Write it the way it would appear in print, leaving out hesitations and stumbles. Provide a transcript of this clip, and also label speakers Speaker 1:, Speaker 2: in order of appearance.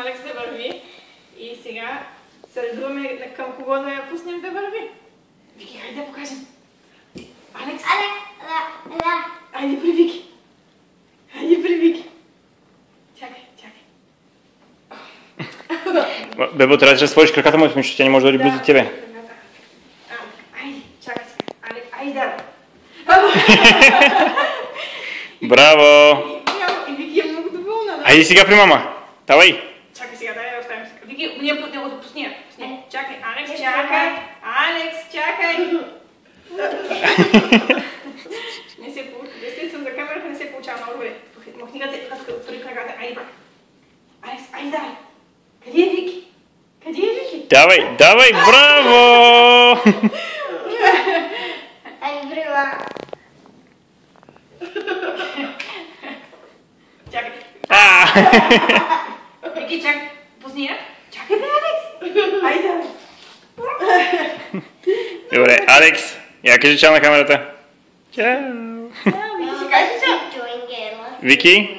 Speaker 1: Алекс да върви. И сега се редуваме към кого да я пуснем да върви. Вики, хайде да покажем. Алекс. Айде при Вики. Айде при Вики. Чакай.
Speaker 2: Бебо, трябва да разтвориш краката му, защото тя не може да дори близо до тебе.
Speaker 1: Айде, чакай сега. Алекс, айде да.
Speaker 2: Браво!
Speaker 1: И Вики е много доволна, да?
Speaker 2: Айде сега при мама. Давай!
Speaker 1: Чакай сега, дай да оставим сега. Вики, ние под него да пусни. Чакай, Алекс, чакай. Алекс, чакай. Не се получава. Естествено, за камерата не се получава много добре. Махни ръце, отвори краката. Айде пак. Алекс, айде давай. Къде е Вики? Къде е Вики?
Speaker 2: Давай, браво!
Speaker 1: Чакай. Вики, чакай. Пусни я. Чакай, бе, Алекс. Айде.
Speaker 2: Добре, Алекс, я кажи чао на камерата. Чао!
Speaker 1: Вики, ще кажеш чао.
Speaker 2: Вики?